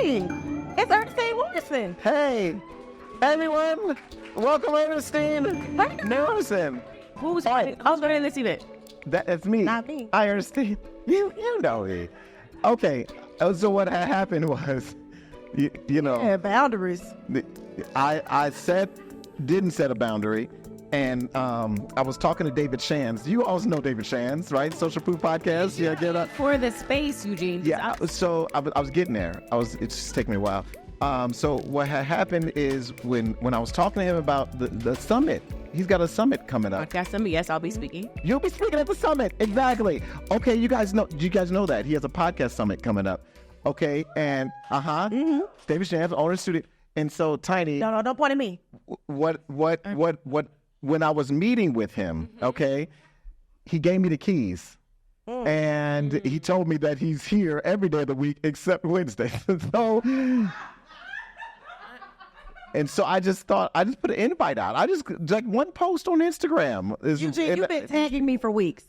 Eugene, it's Ernestine Morrison. Hey, everyone. Welcome, Ernestine Morrison. Who's I was going to this event. That's me. Not me. I Ernestine. You know me. Okay, so what had happened was, you know. Yeah, boundaries. I didn't set a boundary. And I was talking to David Shands. You also know David Shands, right? Social Food Podcast. Yeah, get up. For the space, Eugene. Yeah, so I was getting there. It's just taking me a while. So what had happened is when I was talking to him about the summit, he's got a summit coming up. Podcast summit, yes, I'll be speaking. You'll be speaking at the summit, exactly. Okay, you guys know that he has a podcast summit coming up. Okay, and David Shands, owner studio, and so Tiny. No, don't point at me. What? When I was meeting with him, okay, he gave me the keys. And he told me that he's here every day of the week except Wednesday. So I just put an invite out. I just like one post on Instagram. Eugene, you've been tagging me for weeks.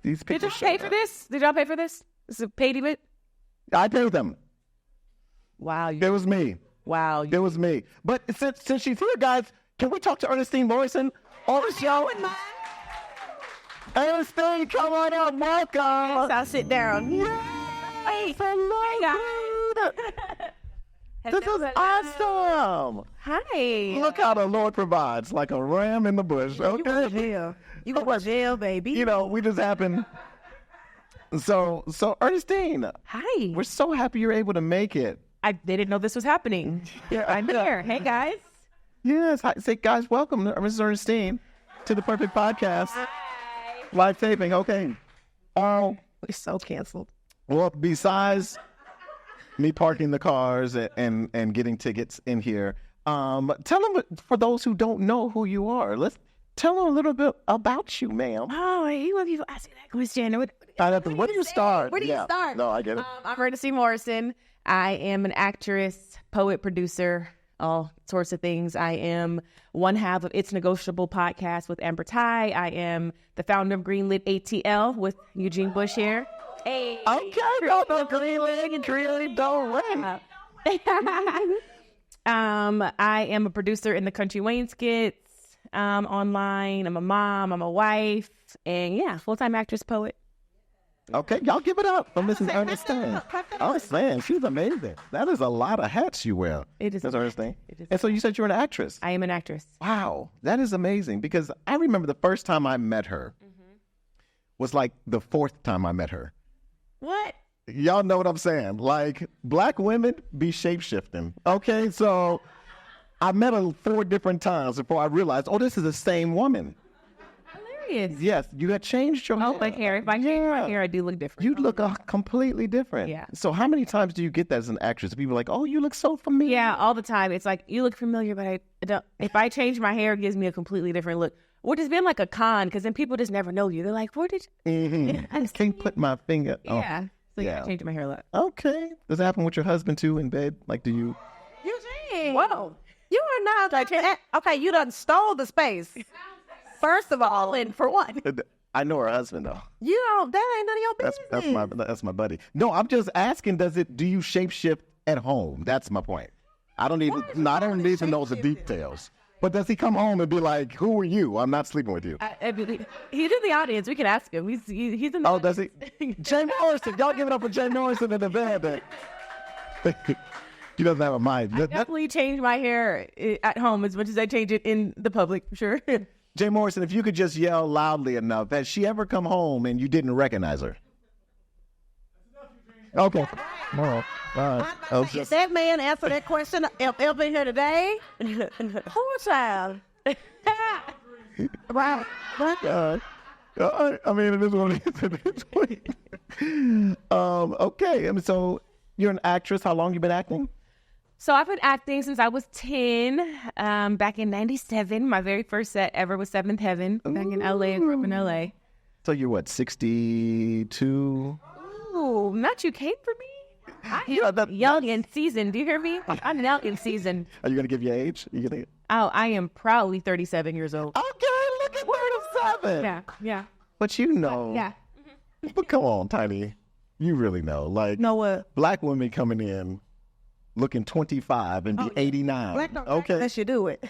These Did you pay for this? Did y'all pay for this? This is a paid event? I paid them. Wow. It was me. Wow. It was me. But since she's here, guys, can we talk to Ernestine Morrison on the show? Ernestine, come on out, welcome. I'll sit down. Hey, hello. This is awesome. Hi. Look how the Lord provides, like a ram in the bush. Okay. You go to jail. You go to jail, baby. You know, we just happened. So Ernestine. Hi. We're so happy you're able to make it. They didn't know this was happening. Yeah, I'm here. Hey, guys. Yes. Say, guys, welcome, Mrs. Ernestine, to the Perfect Podcast. Hi. Live taping. Okay. We're so canceled. Well, besides me parking the cars and getting tickets in here, tell them, for those who don't know who you are, let's tell them a little bit about you, ma'am. Oh, you want people asking that question? Where do you start? Where do you start? No, I get it. I'm Ernestine Morrison. I am an actress, poet, producer, all sorts of things. I am one half of It's Negotiable podcast with Amber Ty. I am the founder of GreenLitATL with Eugene Bush here. Hey. Okay, no, GreenLit don't win. I am a producer in the Kountry Wayne skits online. I'm a mom. I'm a wife. And yeah, full-time actress, poet. Okay, y'all give it up for Mrs. Ernestine. Oh, man, she's amazing. That is a lot of hats you wear. It is. Mrs. Ernestine. And so you said you're an actress. I am an actress. Wow, that is amazing because I remember the first time I met her was like the fourth time I met her. What? Y'all know what I'm saying. Like, black women be shape-shifting. Okay, so I met her 4 different times before I realized, this is the same woman. Hilarious. Yes, you had changed your hair. Like hair. If I change my hair, I do look different. You look completely different. Yeah. So how many times do you get that as an actress? People are like, oh, you look so familiar. Yeah, all the time. It's like, you look familiar, but I don't. If I change my hair, it gives me a completely different look. Which has been like a con, because then people just never know you. They're like, where did you? I can't put my finger on. Yeah. So yeah, I changed my hair a lot. Okay. Does it happen with your husband too in bed? Like, do you? Eugene. Whoa. You are not like, okay, you done stole the space. First of all, and for one. I know her husband though. You don't, that ain't none of your business. That's my buddy. No, I'm just asking, do you shapeshift at home? That's my point. I don't need to know the details. But does he come home and be like, who are you? I'm not sleeping with you. He's in the audience. We can ask him. He's in the does he? Jay Morrison. Y'all give it up for Jay Morrison in the bed. He doesn't have a mind. I definitely change my hair at home as much as I change it in the public, for sure. Jay Morrison, if you could just yell loudly enough, has she ever come home and you didn't recognize her? Okay. All right. If that man answer that question, he'll be here today. Poor child. Wow. I mean, it is what it is. Okay. So you're an actress. How long you been acting? So I've been acting since I was 10, back in 97. My very first set ever was Seventh Heaven back in LA. I grew up in LA. So you're what, 62? Ooh, not you came for me? I am young and seasoned. Do you hear me? I'm young and seasoned. Are you going to give your age? I am proudly 37 years old. Okay, look at 37. Yeah. But you know. Yeah. But come on, Tiny. You really know. Like, know what? Black women coming in, looking 25 and be 89. Black don't Okay. unless you do it.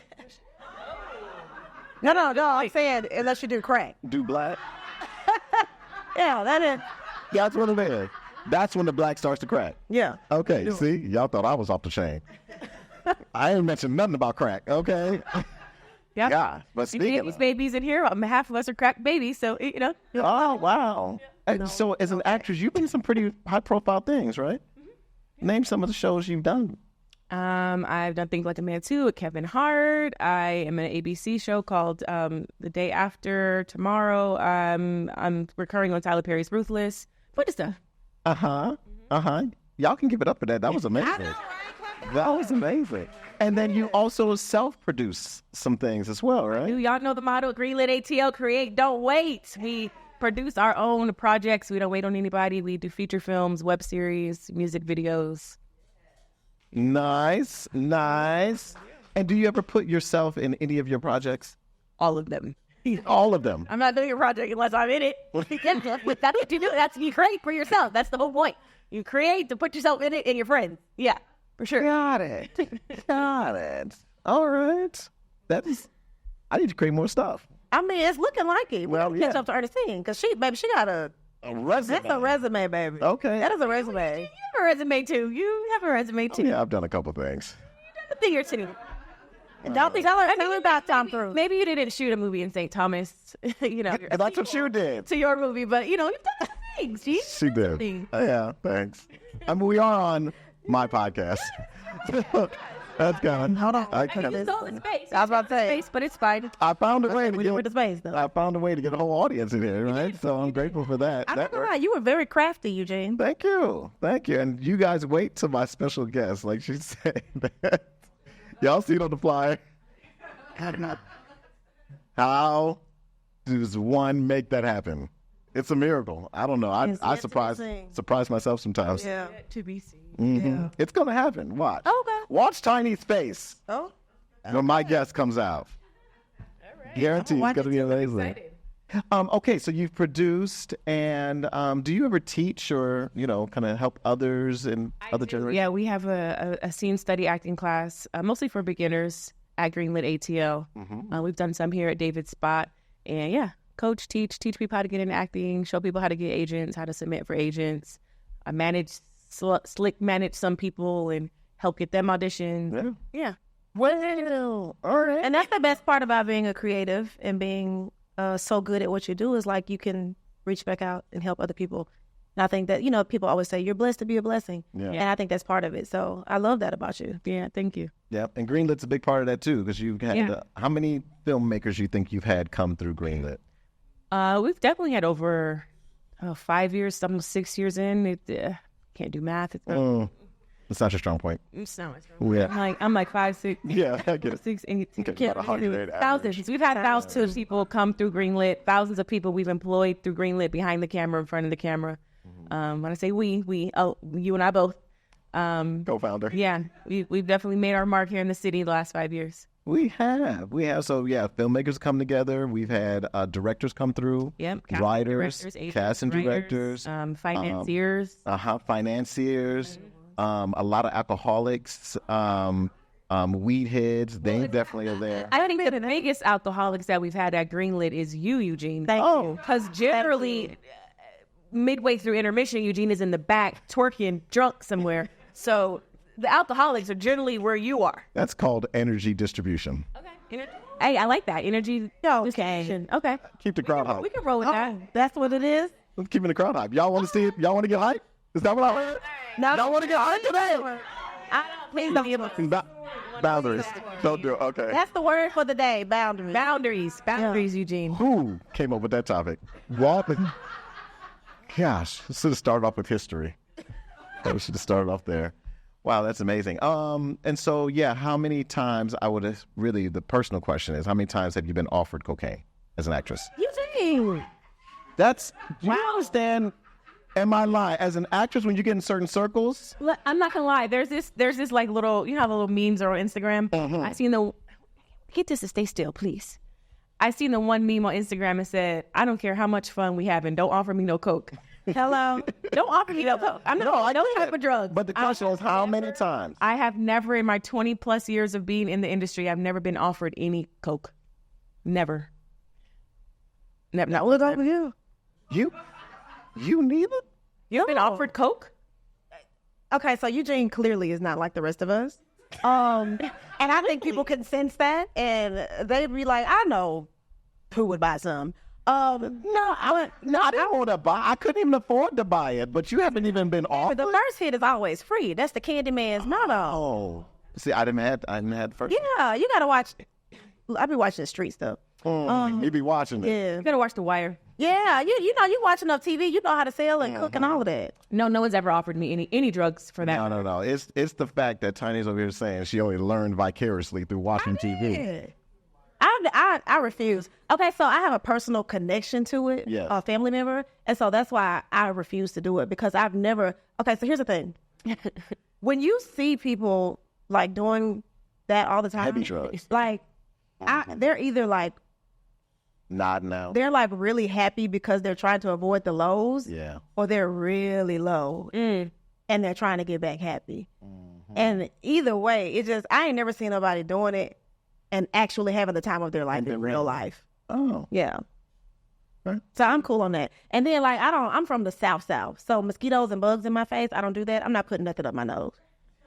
No, I'm saying unless you do crack. Do black? Yeah, that is. That's what it is. That's when the black starts to crack. Yeah. Okay, see? Y'all thought I was off the chain. I ain't mentioned nothing about crack, okay? Yeah. Yeah, but speaking These of... babies in here, half of us are crack babies, so you know. Oh, wow. And so as an actress, you've been in some pretty high-profile things, right? Name some of the shows you've done. I've done Think Like a Man 2 with Kevin Hart. I am in an ABC show called The Day After Tomorrow. I'm recurring on Tyler Perry's Ruthless. What is stuff? Y'all can give it up for that. That was amazing. That was amazing. And then you also self-produce some things as well, right? Y'all know the motto, GreenLitATL, create, don't wait. We produce our own projects. We don't wait on anybody. We do feature films, web series, music videos. Nice. And do you ever put yourself in any of your projects? All of them. All of them. I'm not doing a project unless I'm in it. That's what you do. That's you create for yourself. That's the whole point. You create to put yourself in it and your friends. Yeah, for sure. Got it. All right. I need to create more stuff. I mean, it's looking like it. Well, We catch yeah. up to Ernestine because she got a resume. That's a resume, baby. Okay. That is a resume. You have a resume too. You have a resume too. Yeah, I've done a couple things. A thing or two. And don't tell her about Tom Cruise. Maybe you didn't shoot a movie in St. Thomas, you know. And that's what you did. To your movie, but you know, you've done things, G. She did. Yeah, thanks. I mean, we are on my podcast. That's gone. Hold on. I You stole the space. I was about to say. Space, but it's fine. I found a way to We went to space, though. I found a way to get a whole audience in here, right? So I'm grateful for that. I'm That not gonna worked. lie, you were very crafty, Eugene. Thank you. And you guys wait till my special guest, like she said. Y'all see it on the flyer. How does one make that happen? It's a miracle. I don't know. I yet to be surprise myself sometimes. Yeah. To be seen. Mhm. It's gonna happen. Watch. Okay. Watch Tiny's face Oh. when my guest comes out. Guaranteed it's gonna be amazing. Okay, so you've produced, and do you ever teach or kind of help others in other generations? Yeah, we have a scene study acting class, mostly for beginners at GreenLitATL. We've done some here at David's Spot, and yeah, coach, teach people how to get into acting, show people how to get agents, how to submit for agents. I manage some people and help get them auditions. Yeah. Well, all right. And that's the best part about being a creative and being so good at what you do is like you can reach back out and help other people. And I think that, people always say you're blessed to be a blessing. Yeah. And I think that's part of it. So I love that about you. Yeah, thank you. Yeah, and Greenlit's a big part of that too, because you've had Yeah. how many filmmakers you think you've had come through Greenlit? We've definitely had over 5 years, almost 6 years in. Can't do math. It's not your strong point. It's not my strong. Yeah. I'm like 5, 6. Yeah, I get it. 6, 8, Okay, about 100 thousands. We've had thousands of people come through Greenlit. Thousands of people we've employed through Greenlit, behind the camera, in front of the camera. When I say you and I both. Co-founder. Yeah, we've definitely made our mark here in the city the last 5 years. We have. So yeah, filmmakers come together. We've had directors come through. Yep. Writers, agents, cast and writers, directors. financiers. Financiers. A lot of alcoholics. Weed heads. They definitely are there. I think the biggest alcoholics that we've had at Greenlit is you, Eugene. Thank you. Because generally, midway through intermission, Eugene is in the back twerking, drunk somewhere. So the alcoholics are generally where you are. That's called energy distribution. Okay. Hey, I like that. Energy. Okay. Okay. Keep the crowd hype. We can roll with that. That's what it is? Let's keep the crowd hype. Y'all want to see it? Y'all want to get hype? Is that what I heard? No. Y'all want to get hype today? Please don't give up. Boundaries. Don't do it. Okay. That's the word for the day, boundaries. Boundaries, Eugene. Who came up with that topic? What? Gosh, should have started off with history. We should have started off there. Wow, that's amazing. And so, yeah, how many times the personal question is, how many times have you been offered cocaine as an actress? Eugene. Do you understand? Am I lying? As an actress, when you get in certain circles? I'm not gonna lie. There's this like little, how the little memes are on Instagram. I seen get this to stay still, please. I seen the one meme on Instagram and said, "I don't care how much fun we having, don't offer me no coke." Hello. Don't offer me no coke. I'm not no type of drugs. But the question is, how many times? I have never, in my 20 plus years of being in the industry, I've never been offered any coke. Never. Never. Not with you. You neither? You've been offered coke? Okay, so Eugene clearly is not like the rest of us. And I think people can sense that, and they'd be like, I know who would buy some. I didn't want to buy. I couldn't even afford to buy it. But you haven't even been offered. The first hit is always free. That's the Candyman's motto. Oh, see, I didn't have first. Yeah, you gotta watch. I be watching the street stuff. You be watching it. Yeah, You gotta watch The Wire. yeah. You know, you watch enough TV. You know how to sell and cook and all of that. No one's ever offered me any drugs for that. No. It's the fact that Tiny's over here saying she only learned vicariously through watching TV. Yeah. I refuse. Okay, so I have a personal connection to it, Yes. a family member, and so that's why I refuse to do it because I've never. Okay, so here's the thing: when you see people like doing that all the time, Heavy drugs. like they're either like Nodding out. they're like really happy because they're trying to avoid the lows, Yeah. or they're really low and they're trying to get back happy. And either way, it just I ain't never seen nobody doing it and actually having the time of their life in real life. Oh. Yeah. Right. So I'm cool on that. And then like I'm from the South. So mosquitoes and bugs in my face, I don't do that. I'm not putting nothing up my nose.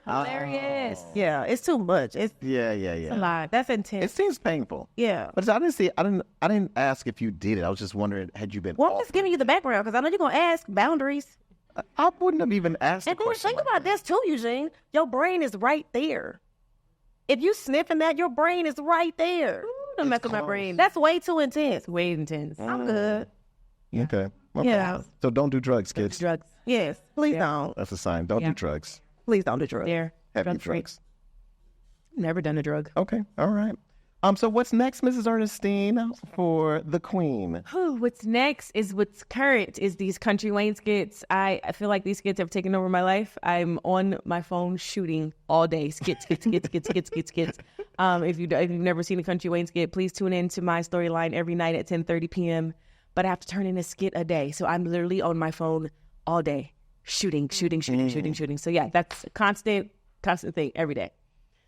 Hilarious. Yeah, it's too much. It's Yeah. a lot. That's intense. It seems painful. Yeah. But I didn't ask if you did it. I was just wondering, had you been Well, I'm offered? just giving you the background because I know you're gonna ask boundaries. I wouldn't have even asked the And then question. think like about that. this too, Eugene. Your brain is right there. If you sniffing that, your brain is right there. Don't mess with my brain. That's way too intense. way intense. I'm good. Okay. Yeah. So don't do drugs, kids. Drugs. Yes. Please don't. That's a sign. Don't do drugs. Please don't do drugs. There. Heavy Drug free. drugs. Never done a drug. Okay. All right. So what's next, Mrs. Ernestine, for the Queen? What's next is what's current is these Kountry Wayne skits. I feel like these skits have taken over my life. I'm on my phone shooting all day. Skits. If you've never seen a Kountry Wayne skit, please tune in to my storyline every night at 10:30 p.m. But I have to turn in a skit a day. So I'm literally on my phone all day shooting. So yeah, that's a constant thing every day.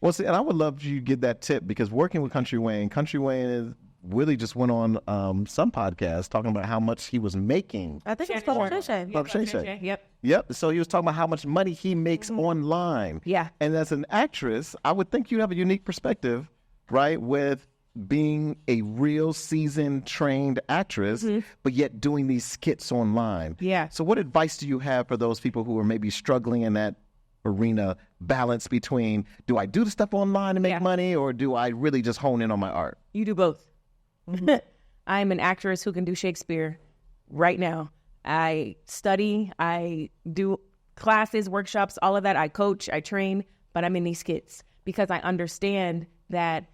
Well, see, and I would love you to get that tip because working with Kountry Wayne is Willie just went on some podcast talking about how much he was making. I think it's called Shay. Bob Shay. Yep. Yep. So he was talking about how much money he makes online. Yeah. And as an actress, I would think you have a unique perspective, right, with being a real seasoned, trained actress, but yet doing these skits online. Yeah. So what advice do you have for those people who are maybe struggling in that arena, balance between, do I do the stuff online to make money, or do I really just hone in on my art? You do both. I'm an actress who can do Shakespeare right now. I study, I do classes, workshops, all of that. I coach, I train, but I'm in these skits because I understand that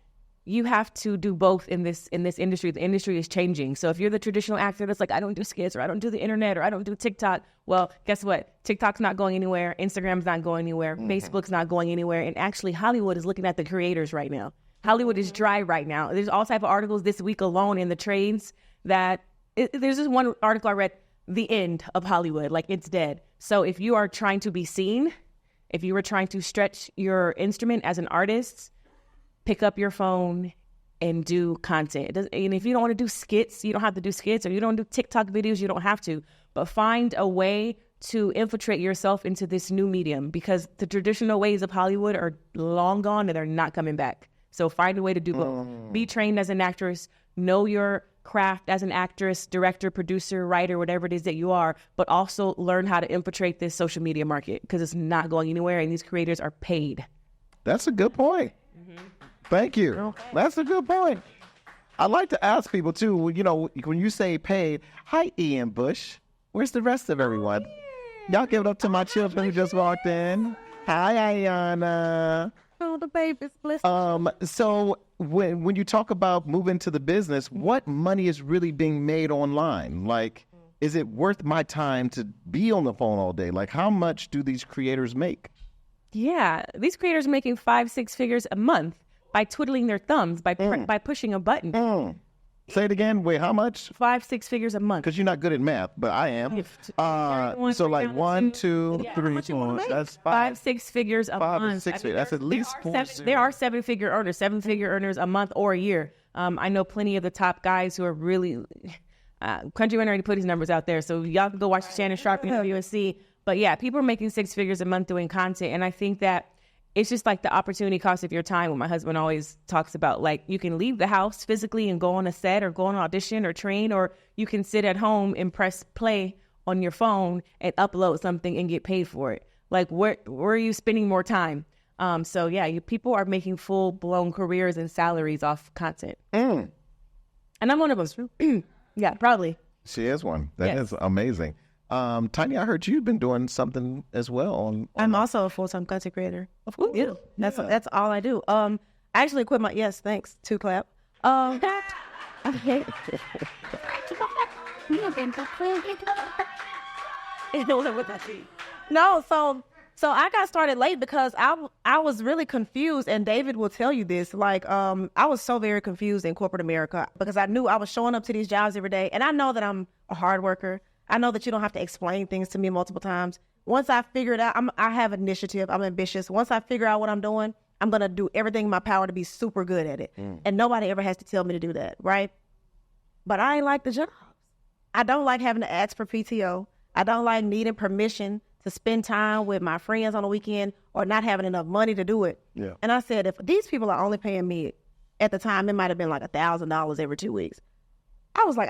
you have to do both in this industry. The industry is changing. So if you're the traditional actor that's like, I don't do skits, or I don't do the internet, or I don't do TikTok, well, guess what? TikTok's not going anywhere. Instagram's not going anywhere. Facebook's not going anywhere. And actually, Hollywood is looking at the creators right now. Hollywood is dry right now. There's all type of articles this week alone in the trades that there's just one article I read, the end of Hollywood, like it's dead. So if you are trying to be seen, if you are trying to stretch your instrument as an artist, pick up your phone and do content. And if you don't want to do skits, you don't have to do skits, or you don't do TikTok videos, you don't have to. But find a way to infiltrate yourself into this new medium, because the traditional ways of Hollywood are long gone and they're not coming back. So find a way to do both. Be trained as an actress, know your craft as an actress, director, producer, writer, whatever it is that you are, but also learn how to infiltrate this social media market, because it's not going anywhere and these creators are paid. That's a good point. Thank you. Okay. That's a good point. I like to ask people too, you know, when you say paid, hi, Ian Bush. Where's the rest of everyone? Y'all give it up to my children who just walked in. Hi, Ayana. Oh, the baby's blessed. So when you talk about moving to the business, what money is really being made online? Like, is it worth my time to be on the phone all day? Like, how much do these creators make? Yeah, these creators are making 5-6 figures a month by twiddling their thumbs, by pushing a button. Say it again. Wait, how much? 5-6 figures a month. Because you're not good at math, but I am. So like 1, 2, 3, 4. That's 5-6 figures a month. 5 to 6 figures. That's at least 4. There are 7-figure earners, 7-figure earners a month or a year. I know plenty of the top guys who are really. Kountry Wayne already put his numbers out there, so y'all can go watch Shannon Sharp and USC. But yeah, people are making 6 figures a month doing content, and I think that it's just like the opportunity cost of your time. What my husband always talks about, like you can leave the house physically and go on a set or go on an audition or train, or you can sit at home and press play on your phone and upload something and get paid for it. Like where are you spending more time? So yeah, people are making full blown careers and salaries off content. And I'm one of those. Yeah, probably. She is one. That is amazing. Tiny, I heard you've been doing something as well. I'm also a full-time content creator. Of course, yeah. That's all I do. I actually quit my. Yes, thanks. 2 clap. No, so I got started late because I was really confused, and David will tell you this. Like, I was so very confused in corporate America because I knew I was showing up to these jobs every day, and I know that I'm a hard worker. I know that you don't have to explain things to me multiple times. Once I figure it out, I have initiative. I'm ambitious. Once I figure out what I'm doing, I'm going to do everything in my power to be super good at it. And nobody ever has to tell me to do that, right? But I ain't like the job. I don't like having to ask for PTO. I don't like needing permission to spend time with my friends on the weekend or not having enough money to do it. Yeah. And I said, if these people are only paying me, at the time, it might have been like $1,000 every 2 weeks. I was like,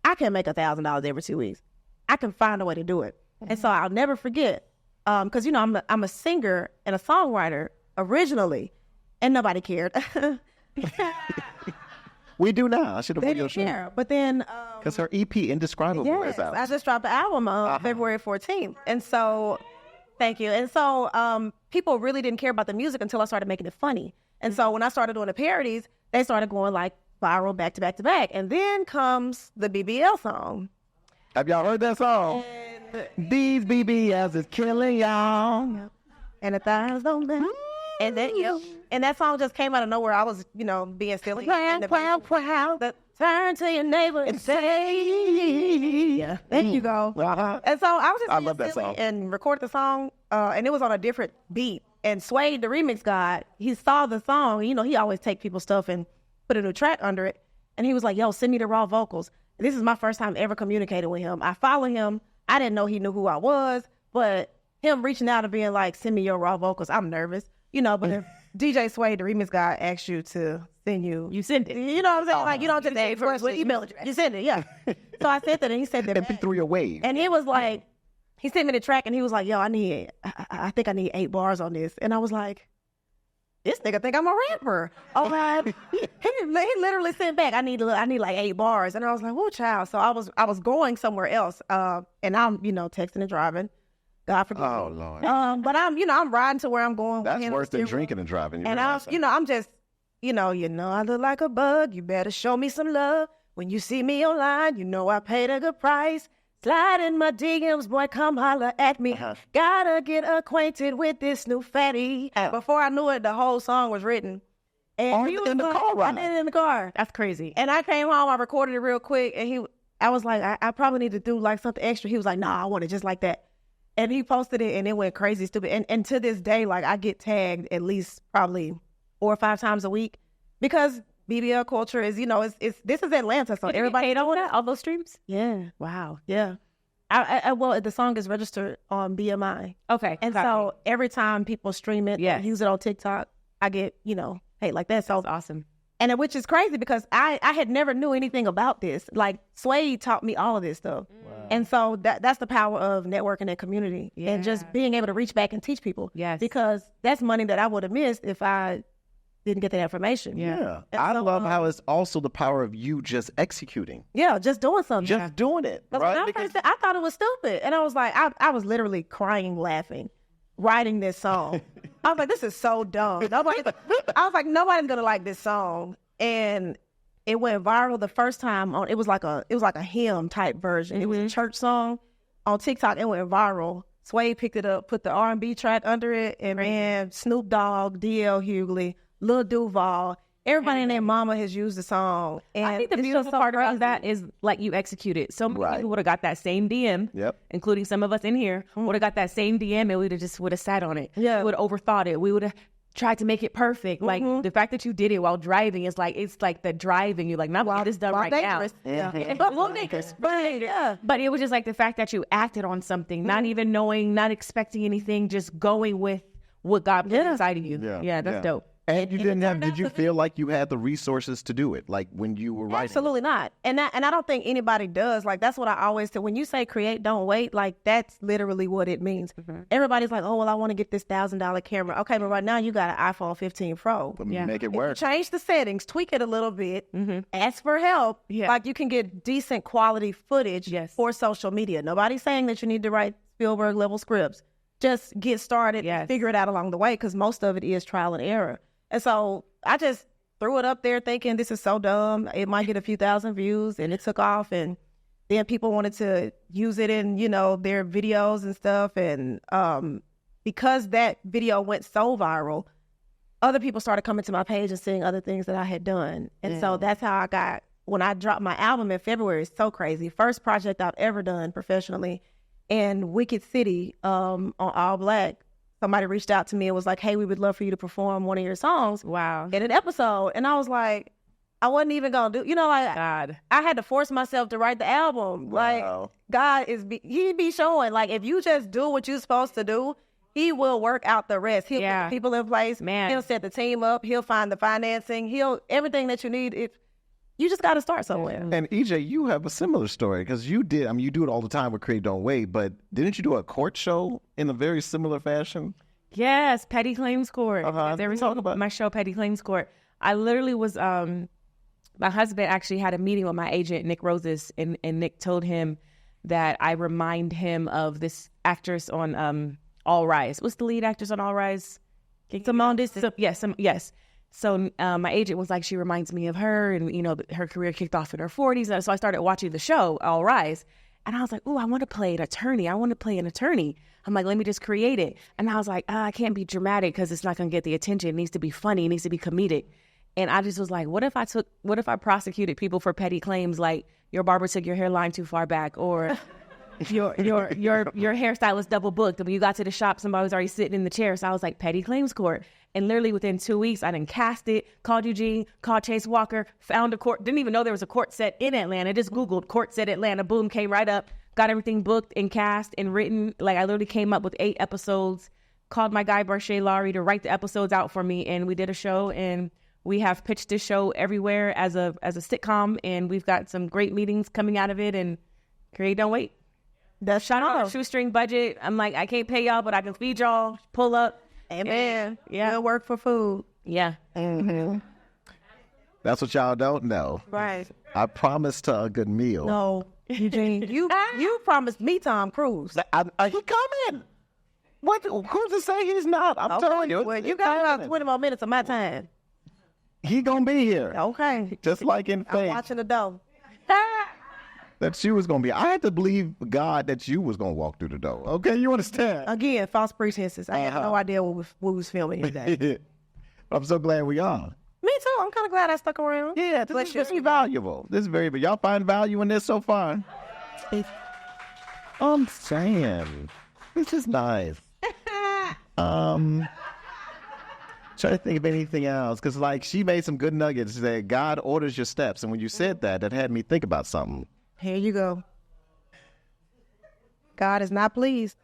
I can make $1,000 every 2 weeks. I can find a way to do it. And so I'll never forget, because, I'm a singer and a songwriter originally, and nobody cared. We do now. I should have put your show. But then... Because her EP, Indescribable, is out. I just dropped the album on February 14th. And so, thank you. And so, people really didn't care about the music until I started making it funny. And so, when I started doing the parodies, they started going like viral back to back to back. And then comes the BBL song. Have y'all heard that song? These BBLs is killing y'all. And the thighs don't matter. And then, and that song just came out of nowhere. I was, being silly. Proud. Turn to your neighbor and say, there you go. And so I was just love that song. And recorded the song, and it was on a different beat. And Suede, the remix guy, he saw the song. He always take people's stuff and put a new track under it. And he was like, yo, send me the raw vocals. This is my first time ever communicating with him. I follow him. I didn't know he knew who I was, but him reaching out and being like, send me your raw vocals, I'm nervous. But if DJ Suede, the remix guy, asks you to send you send it. You know what I'm saying? Like, you don't just say first with email address. You send it, yeah. So I sent that, and he said that. And through your wave. And he was like, he sent me the track, and he was like, yo, I think I need 8 bars on this. And I was like, this nigga think I'm a rapper. Oh, God. He literally sent back, I need like 8 bars. And I was like, whoa, child. So I was going somewhere else. And I'm, texting and driving. God forgive me. Oh, Lord. But I'm riding to where I'm going. That's worse than drinking and driving. And I'm just, I look like a bug. You better show me some love. When you see me online, I paid a good price. Slide in my DMs, boy, come holler at me. Gotta get acquainted with this new fatty. Before I knew it, the whole song was written. And he was in the car, right? I did it in the car. That's crazy. And I came home, I recorded it real quick, and I was like, I probably need to do like something extra. He was like, nah, I want it just like that. And he posted it, and it went crazy stupid. And to this day, like, I get tagged at least probably 4 or 5 times a week because BBL culture is, this is Atlanta, so everybody paid on all those streams. Yeah. Wow. Yeah. Well, the song is registered on BMI. Okay. And so every time people stream it, use it on TikTok, I get, hate like that. So that's awesome. And which is crazy because I had never knew anything about this. Like, Suede taught me all of this stuff. Wow. And so that's the power of networking and community and just being able to reach back and teach people. Yes. Because that's money that I would have missed if I didn't get that information. Yeah. I love how it's also the power of you just executing. Yeah, just doing something. Just doing it. Right? Because I thought it was stupid. And I was like, I was literally crying, laughing, writing this song. I was like, this is so dumb. I was like, nobody's gonna like this song. And it went viral the first time it was like a hymn type version. It was a church song on TikTok. It went viral. Suede picked it up, put the R&B track under it, and man, Snoop Dogg, D.L. Hughley, Lil Duval, everybody and their mama has used the song. And I think the it's beautiful just so part crazy. about that is like you execute it. So many people would have got that same DM, including some of us in here, would have got that same DM and we would have sat on it. Yeah. We would have overthought it. We would have tried to make it perfect. Like the fact that you did it while driving is like, it's like the driving. You're like, not while this done right dangerous. now. Yeah. But well, dangerous. But it was just like the fact that you acted on something, not even knowing, not expecting anything, just going with what God put inside of you. Yeah, that's dope. And you didn't have, did you feel like you had the resources to do it? Like when you were writing? Absolutely not. And I don't think anybody does. Like, that's what I always say. When you say create, don't wait, like that's literally what it means. Everybody's like, oh, well, I want to get this $1,000 camera. Okay, but right now you got an iPhone 15 Pro. Make it work. Change the settings, tweak it a little bit, ask for help. Like you can get decent quality footage for social media. Nobody's saying that you need to write Spielberg level scripts. Just get started and figure it out along the way, because most of it is trial and error. And so I just threw it up there thinking this is so dumb. It might get a few thousand views, and it took off. And then people wanted to use it in, you know, their videos and stuff. And because that video went so viral, other people started coming to my page and seeing other things that I had done. And so that's how I got, when I dropped my album in February, it's so crazy. First project I've ever done professionally. And Wicked City on All Black, somebody reached out to me and was like, hey, we would love for you to perform one of your songs in an episode. And I was like, I wasn't even going to do, you know, like, I had to force myself to write the album. Like, God he be showing, like, if you just do what you're supposed to do, he will work out the rest. He'll put the people in place. He'll set the team up. He'll find the financing. Everything that you need. You just got to start somewhere. And EJ, you have a similar story, because you did, I mean, you do it all the time with Create Don't Wait, but didn't you do a court show in a very similar fashion? Yes, Petty Claims Court. Talk about my show, Petty Claims Court. I literally was, my husband actually had a meeting with my agent, Nick Roses, and Nick told him that I remind him of this actress on All Rise. What's the lead actress on All Rise? Simone Dixon. Yes. So my agent was like, she reminds me of her, and, you know, her career kicked off in her 40s. And so I started watching the show, All Rise. And I was like, oh, I want to play an attorney. I'm like, let me just create it. And I was like, I can't be dramatic because it's not going to get the attention. It needs to be funny. It needs to be comedic. And I just was like, what if I prosecuted people for petty claims, like your barber took your hairline too far back, or your hairstylist double booked, and when you got to the shop, somebody was already sitting in the chair. So I was like, Petty Claims Court. And literally within 2 weeks, I done cast it, called Eugene, called Chase Walker, found a court, didn't even know there was a court set in Atlanta. Just Googled court set Atlanta, boom, came right up, got everything booked and cast and written. Like, I literally came up with 8 episodes, called my guy, Barshay Laurie, to write the episodes out for me. And we did a show, and we have pitched this show everywhere as a sitcom. And we've got some great meetings coming out of it, and Create Don't Wait. That's shot on a shoestring budget. I'm like, I can't pay y'all, but I can feed y'all, pull up. Amen. We'll work for food. Yeah. Mm-hmm. That's what y'all don't know. Right. I promised her a good meal. No, Eugene, you promised me Tom Cruise. He coming. What? Who's to say he's not? I'm telling you. Well, you got about 20 more minutes of my time. He gonna be here. Okay. Just like in faith. I'm watching the door. That you was gonna be. I had to believe God that you was gonna walk through the door. Okay, you understand? Again, false pretenses. I had no idea what we was filming today. I'm so glad we are. Me too. I'm kind of glad I stuck around. Yeah, this is valuable. This is very. But y'all find value in this so far? I'm saying this is nice. Trying to think of anything else, because like she made some good nuggets. She said God orders your steps, and when you said that had me think about something. Here you go. God is not pleased.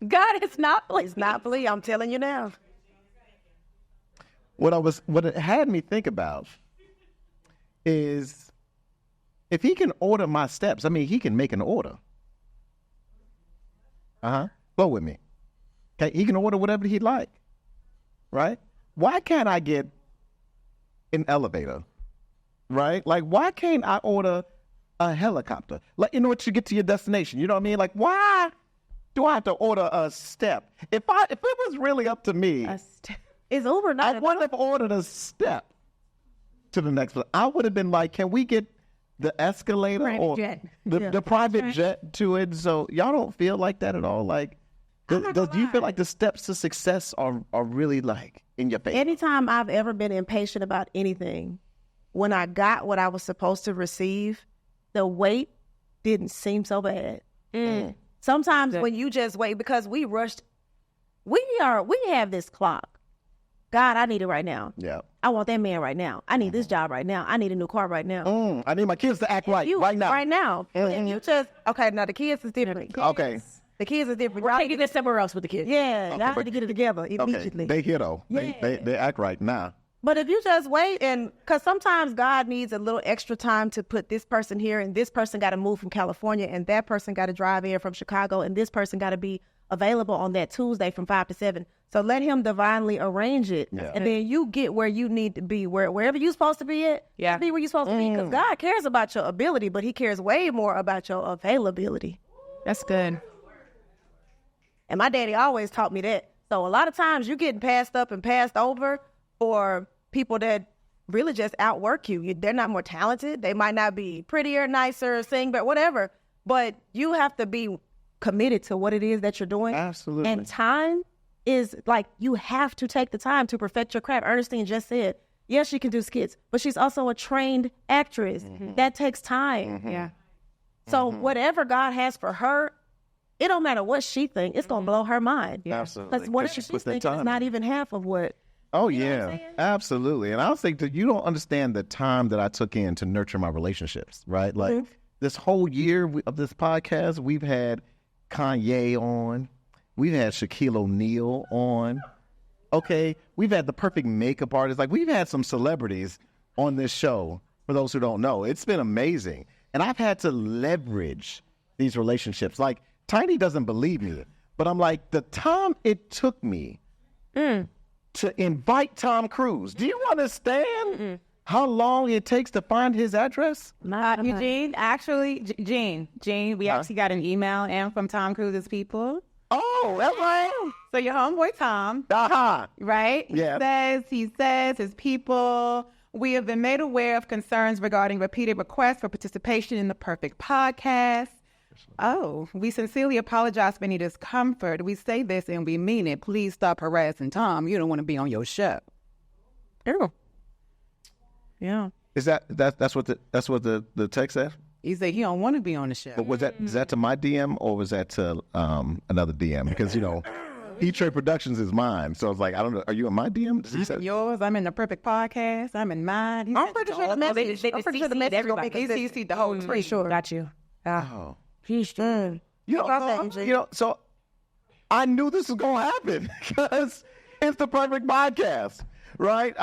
God is not pleased. He's not pleased. I'm telling you now. What it had me think about is, if he can order my steps, I mean, he can make an order. Go with me. Okay, he can order whatever he'd like, right? Why can't I get an elevator, right? Like, why can't I order a helicopter? Like, in order to get to your destination, you know what I mean? Like, why do I have to order a step? If it was really up to me, is Uber not? I wouldn't have ordered a step to the next one. I would have been like, can we get the escalator or the private jet to it? So y'all don't feel like that at all? Like, Do you feel like the steps to success are really like in your face? Anytime I've ever been impatient about anything, when I got what I was supposed to receive, the wait didn't seem so bad. Sometimes when you just wait, because we rushed, we have this clock. God, I need it right now. Yeah. I want that man right now. I need this job right now. I need a new car right now. I need my kids to act right now. Right now. And you just, okay, now the kids is different. Okay. The kids is different. We're taking this somewhere else with the kids. Yeah, y'all need to get it together immediately. They here though. Yeah. They act right now. But if you just wait, and because sometimes God needs a little extra time to put this person here, and this person got to move from California, and that person got to drive in from Chicago, and this person got to be available on that Tuesday from 5 to 7. So let him divinely arrange it, and then you get where you need to be, wherever you're supposed to be at. Yeah. Be where you're supposed to be, because God cares about your ability, but he cares way more about your availability. That's good. And my daddy always taught me that. So a lot of times you're getting passed up and passed over for people that really just outwork you. They're not more talented. They might not be prettier, nicer, sing, but whatever. But you have to be committed to what it is that you're doing. Absolutely. And time is like, you have to take the time to perfect your craft. Ernestine just said, yes, she can do skits, but she's also a trained actress. That takes time. Yeah. So whatever God has for her, it don't matter what she thinks. It's going to blow her mind. Absolutely. Because what 'Cause she she put that thinks is time not in. even half of what. Oh, You know what I'm yeah, saying? absolutely. And I'll say that you don't understand the time that I took in to nurture my relationships, right? Like this whole year of this podcast, we've had Kanye on. We've had Shaquille O'Neal on. Okay. We've had the perfect makeup artist. Like, we've had some celebrities on this show, for those who don't know. It's been amazing. And I've had to leverage these relationships. Like, Tiny doesn't believe me, but I'm like, the time it took me to invite Tom Cruise. Do you understand how long it takes to find his address? Eugene, actually, Gene, we actually got an email in from Tom Cruise's people. Oh, that's right. So your homeboy Tom, right? Yeah. He says his people, we have been made aware of concerns regarding repeated requests for participation in the Perfect Podcast. Oh, we sincerely apologize for any discomfort. We say this and we mean it. Please stop harassing Tom. You don't want to be on your show. Oh. Yeah. Is that's what the text said? He said he don't want to be on the show. But is that to my DM or was that to another DM? Because E-Tre Productions is mine, so it's like, I don't know. Are you in my DM? Does he say Yours. I'm in the Perfect Podcast. I'm in mine. I'm pretty sure the message. I'm pretty sure the message is going to He make CC'd the whole tree. sure. Got you. Oh. He's done. So I knew this was gonna happen because it's the Perfect Podcast, right?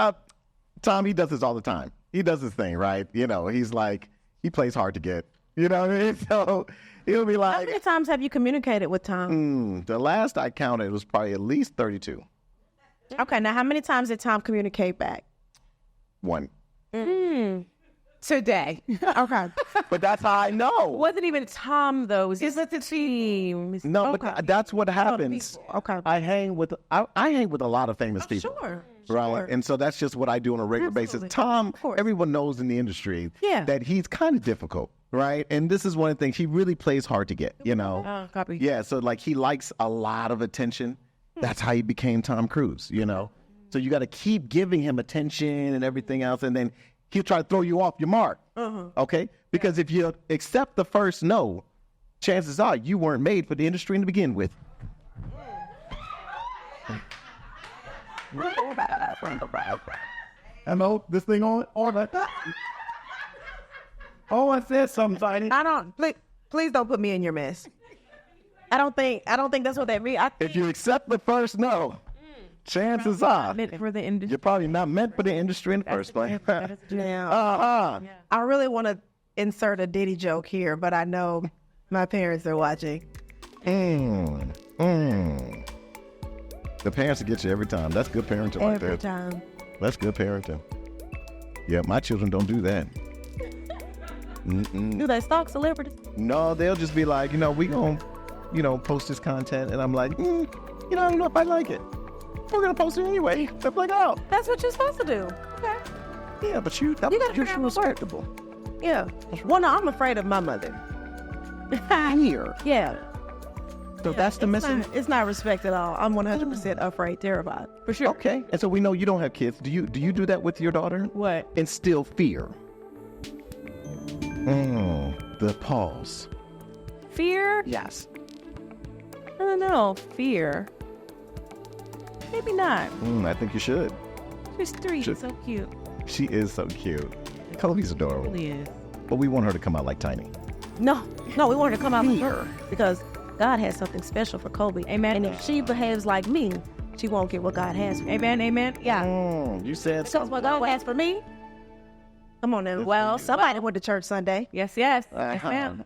Tom, he does this all the time. He does this thing, right? He's like, he plays hard to get. You know what I mean? So he'll be How like, many times have you communicated with Tom? the last I counted was probably at least 32. Okay, now how many times did Tom communicate back? 1. Today. Okay. But that's how I know. Wasn't even Tom though. It was the team. No, Okay. but that's what happens. Okay. I hang with a lot of famous people. Sure. Right. Sure. And so that's just what I do on a regular basis. Tom, everyone knows in the industry that he's kind of difficult, right? And this is one of the things, he really plays hard to get, Copy. Yeah, so like he likes a lot of attention. That's how he became Tom Cruise, So you got to keep giving him attention and everything else, and then he'll try to throw you off your mark, okay? Because if you accept the first no, chances are you weren't made for the industry to begin with. Hello, this thing on? Oh, I said something, Tiny. I don't. Please don't put me in your mess. I don't think that's what that means. If you accept the first no, chances are Meant for the industry. you're probably not meant for the industry in the first place. Now, I really want to insert a Diddy joke here, but I know my parents are watching. The parents will get you every time. That's good parenting right there. Every time. That's good parenting. Yeah, my children don't do that. Do they stalk celebrities? No, they'll just be like, we gonna, post this content, and I'm like, I don't know if I like it. We're gonna post it anyway. They're like, oh, That's what you're supposed to do. Okay. yeah, but you're figure out what works. respectable. Yeah. Well, no, I'm afraid of my mother. Here. Yeah. So that's the message. It's not respect at all. I'm 100% afraid, terrified. For sure. Okay. And so we know you don't have kids. Do you do that with your daughter? What? Instill fear. The pause. Fear? Yes. I don't know. Fear. Maybe not. I think you should. She's 3. Should. So cute. She is so cute. Kobe's adorable. Really is. But we want her to come out like Tiny. No, we want her to come out with her because God has something special for Kobe. Amen. And if she behaves like me, she won't get what God has for me. Amen. Amen. Yeah. You said Because what God has for me, come on now. Well, somebody went to church Sunday. Yes. Yes. Yes, ma'am.